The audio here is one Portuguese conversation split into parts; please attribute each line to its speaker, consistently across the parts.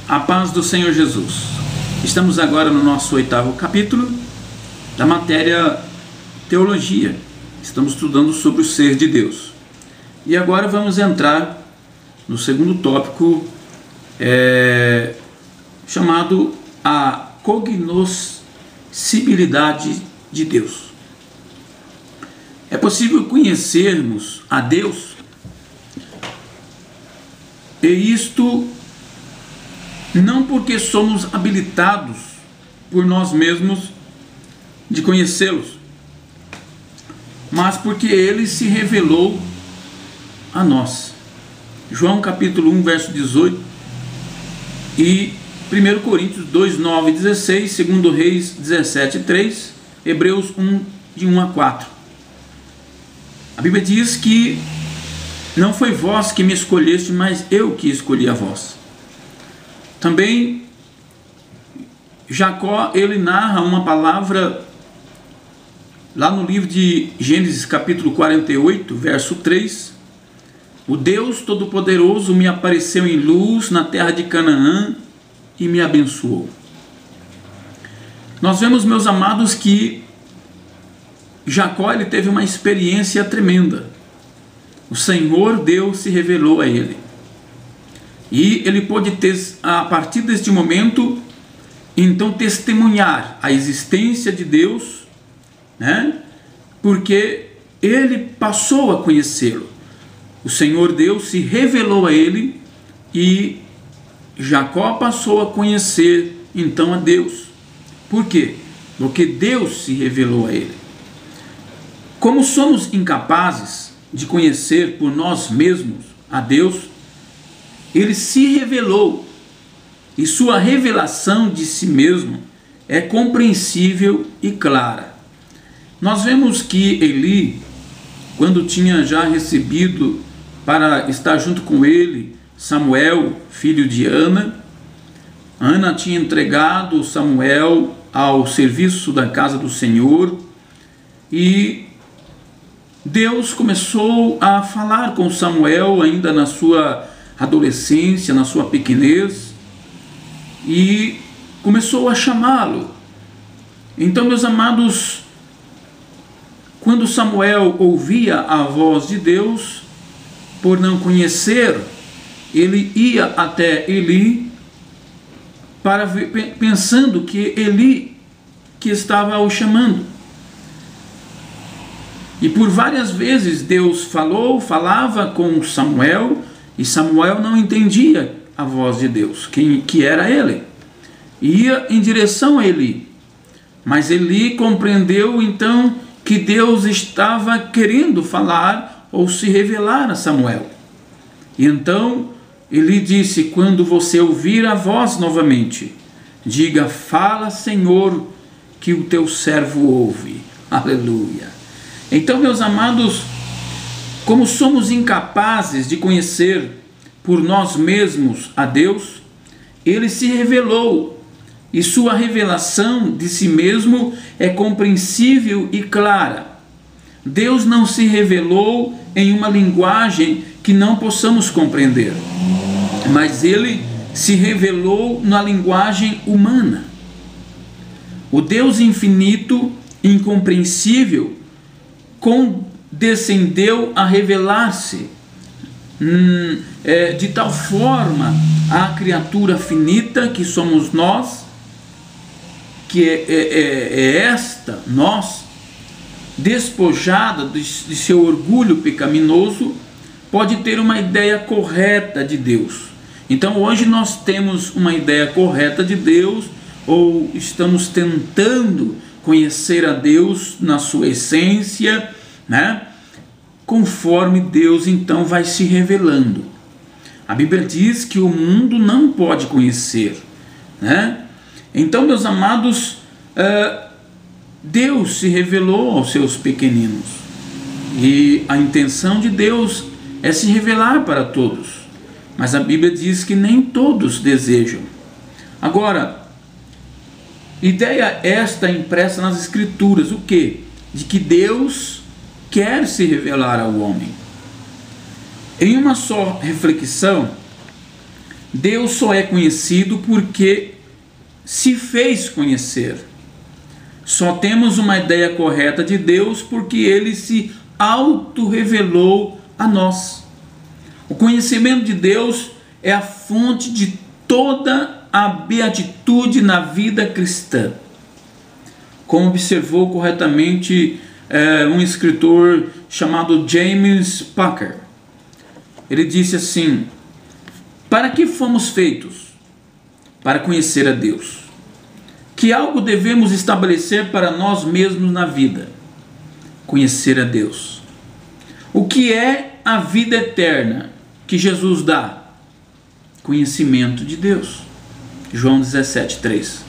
Speaker 1: A paz do Senhor Jesus. Estamos agora no nosso 8º capítulo da matéria Teologia. Estamos estudando sobre o ser de Deus. E agora vamos entrar no segundo tópico, chamado a cognoscibilidade de Deus. É possível conhecermos a Deus, e isto não porque somos habilitados por nós mesmos de conhecê-los, mas porque Ele se revelou a nós. João capítulo 1, verso 18 e 1 Coríntios 2, 9 e 16, 2 Reis 17, 3, Hebreus 1, de 1 a 4. A Bíblia diz que não foi vós que me escolheste, mas eu que escolhi a vós. Também Jacó, ele narra uma palavra lá no livro de Gênesis capítulo 48, verso 3. O Deus Todo-Poderoso me apareceu em luz na terra de Canaã e me abençoou. Nós vemos, meus amados, que Jacó, ele teve uma experiência tremenda. O Senhor Deus se revelou a ele. E ele pôde ter, a partir deste momento, então testemunhar a existência de Deus, né? Porque ele passou a conhecê-lo. O Senhor Deus se revelou a ele e Jacó passou a conhecer então a Deus. Por quê? Porque Deus se revelou a ele. Como somos incapazes de conhecer por nós mesmos a Deus, Ele se revelou, e sua revelação de si mesmo é compreensível e clara. Nós vemos que Eli, quando tinha já recebido para estar junto com ele Samuel, filho de Ana, Ana tinha entregado Samuel ao serviço da casa do Senhor, e Deus começou a falar com Samuel ainda na sua adolescência, na sua pequenez, e começou a chamá-lo. Então, meus amados, quando Samuel ouvia a voz de Deus, por não conhecer, ele ia até Eli para ver, pensando que Eli que estava o chamando. E por várias vezes Deus falava com Samuel, e Samuel não entendia a voz de Deus, que era ele. Ia em direção a Eli. Mas Eli compreendeu então que Deus estava querendo falar ou se revelar a Samuel. E então Eli disse: quando você ouvir a voz novamente, diga: fala, Senhor, que o teu servo ouve. Aleluia. Então, meus amados, como somos incapazes de conhecer por nós mesmos a Deus, Ele se revelou, e sua revelação de si mesmo é compreensível e clara. Deus não se revelou em uma linguagem que não possamos compreender, mas Ele se revelou na linguagem humana. O Deus infinito, incompreensível, condescendeu a revelar-se de tal forma à criatura finita que somos nós, que nós, despojada de seu orgulho pecaminoso, pode ter uma ideia correta de Deus. Então hoje nós temos uma ideia correta de Deus, ou estamos tentando conhecer a Deus na sua essência, né? Conforme Deus então vai se revelando. A Bíblia diz que o mundo não pode conhecer, né? Então, meus amados, Deus se revelou aos seus pequeninos, e a intenção de Deus é se revelar para todos, mas a Bíblia diz que nem todos desejam. Agora, ideia esta impressa nas Escrituras, o quê? De que Deus quer se revelar ao homem. Em uma só reflexão, Deus só é conhecido porque se fez conhecer. Só temos uma ideia correta de Deus porque Ele se auto-revelou a nós. O conhecimento de Deus é a fonte de toda a beatitude na vida cristã. Como observou corretamente um escritor chamado James Packer. Ele disse assim: para que fomos feitos? Para conhecer a Deus. Que algo devemos estabelecer para nós mesmos na vida? Conhecer a Deus. O que é a vida eterna que Jesus dá? Conhecimento de Deus. João 17:3.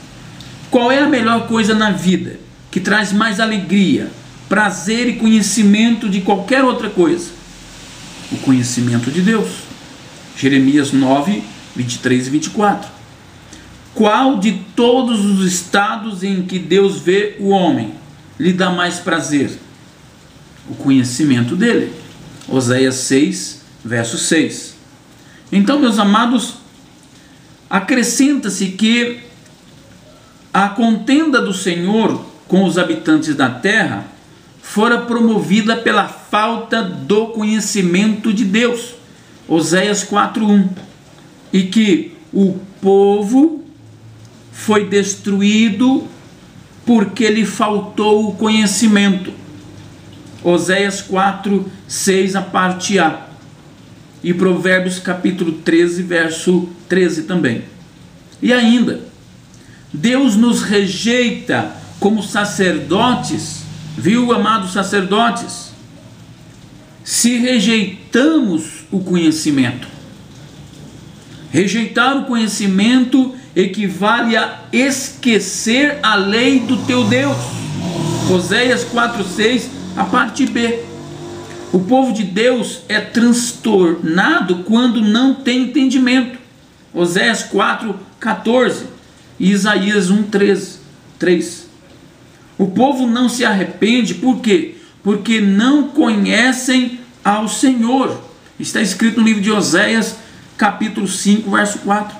Speaker 1: Qual é a melhor coisa na vida que traz mais alegria, prazer e conhecimento de qualquer outra coisa? O conhecimento de Deus. Jeremias 9, 23 e 24. Qual de todos os estados em que Deus vê o homem lhe dá mais prazer? O conhecimento dele. Oséias 6, verso 6. Então, meus amados, acrescenta-se que a contenda do Senhor com os habitantes da terra fora promovida pela falta do conhecimento de Deus. Oséias 4:1. E que o povo foi destruído porque lhe faltou o conhecimento. Oséias 4:6, a parte A. E Provérbios capítulo 13, verso 13 também. E ainda, Deus nos rejeita como sacerdotes, viu, amados sacerdotes? Se rejeitamos o conhecimento. Rejeitar o conhecimento equivale a esquecer a lei do teu Deus. Oséias 4:6, a parte B. O povo de Deus é transtornado quando não tem entendimento. Oséias 4:14 e Isaías 1:3. O povo não se arrepende, por quê? Porque não conhecem ao Senhor. Está escrito no livro de Oséias, capítulo 5, verso 4.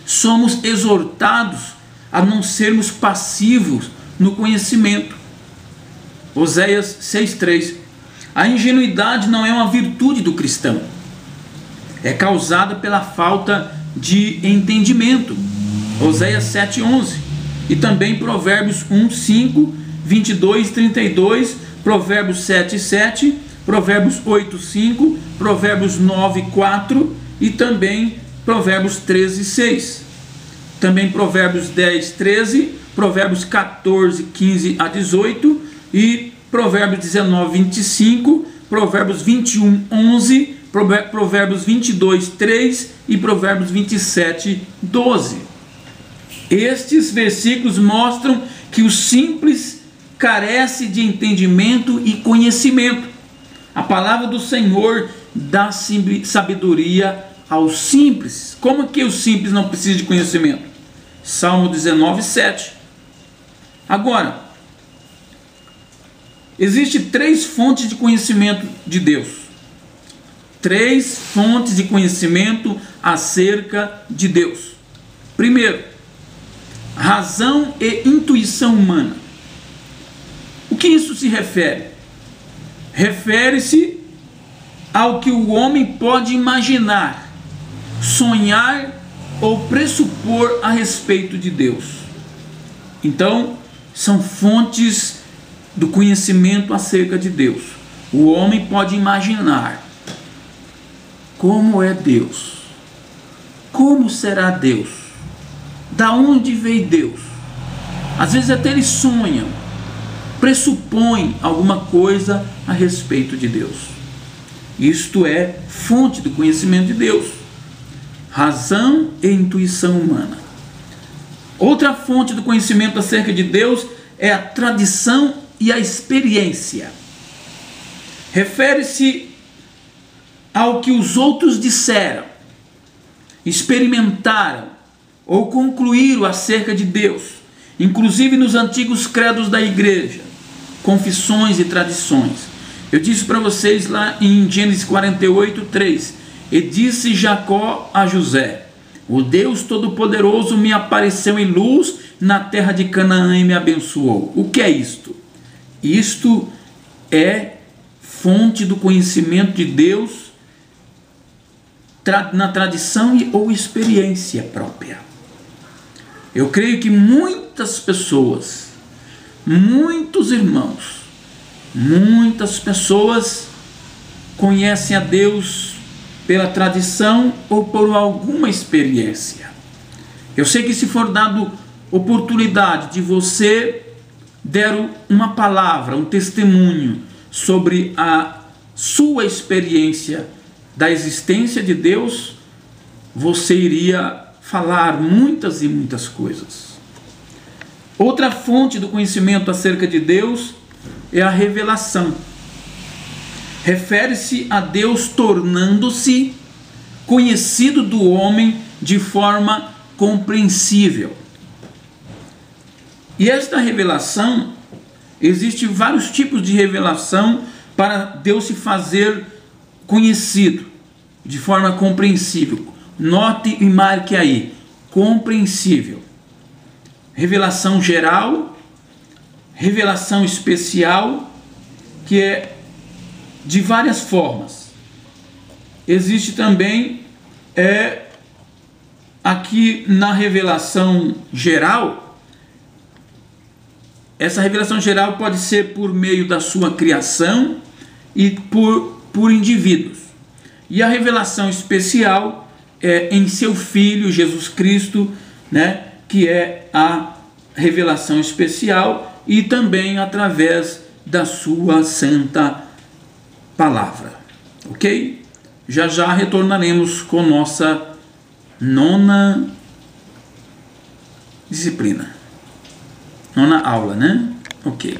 Speaker 1: Somos exortados a não sermos passivos no conhecimento. Oséias 6:3. A ingenuidade não é uma virtude do cristão. É causada pela falta de entendimento. Oséias 7:11. E também Provérbios 1:5, 22:32, Provérbios 7:7, Provérbios 8:5, Provérbios 9:4 e também Provérbios 13:6. Também Provérbios 10:13, Provérbios 14:15 a 18 e Provérbios 19:25, Provérbios 21:11, Provérbios 22:3 e Provérbios 27:12. Estes versículos mostram que o simples carece de entendimento e conhecimento. A palavra do Senhor dá sabedoria aos simples. Como que o simples não precisa de conhecimento? Salmo 19:7. Agora, existem 3 fontes de conhecimento de Deus. 3 fontes de conhecimento acerca de Deus. Primeiro, razão e intuição humana. O que isso se refere? Refere-se ao que o homem pode imaginar, sonhar ou pressupor a respeito de Deus. Então, são fontes do conhecimento acerca de Deus. O homem pode imaginar como é Deus, como será Deus, da onde veio Deus. Às vezes até eles sonham, pressupõem alguma coisa a respeito de Deus. Isto é fonte do conhecimento de Deus. Razão e intuição humana. Outra fonte do conhecimento acerca de Deus é a tradição e a experiência. Refere-se ao que os outros disseram, experimentaram ou concluíram acerca de Deus, inclusive nos antigos credos da igreja, confissões e tradições. Eu disse para vocês lá em Gênesis 48:3 E disse Jacó a José: o Deus Todo-Poderoso me apareceu em luz na terra de Canaã e me abençoou. O que é isto? Isto é fonte do conhecimento de Deus na tradição ou experiência própria. Eu creio que muitas pessoas, muitos irmãos, muitas pessoas conhecem a Deus pela tradição ou por alguma experiência. Eu sei que se for dado oportunidade de você der uma palavra, um testemunho sobre a sua experiência da existência de Deus, você iria falar muitas e muitas coisas. Outra fonte do conhecimento acerca de Deus é a revelação. Refere-se a Deus tornando-se conhecido do homem de forma compreensível. E esta revelação, existem vários tipos de revelação para Deus se fazer conhecido de forma compreensível. Note e marque aí, compreensível. Revelação geral, revelação especial, que é de várias formas. Existe também aqui na revelação geral. Essa revelação geral pode ser por meio da sua criação e por indivíduos. E a revelação especial é em seu Filho Jesus Cristo, né, que é a revelação especial, e também através da sua santa palavra. Ok? Já já retornaremos com nossa 9ª disciplina. 9ª aula, né? Ok.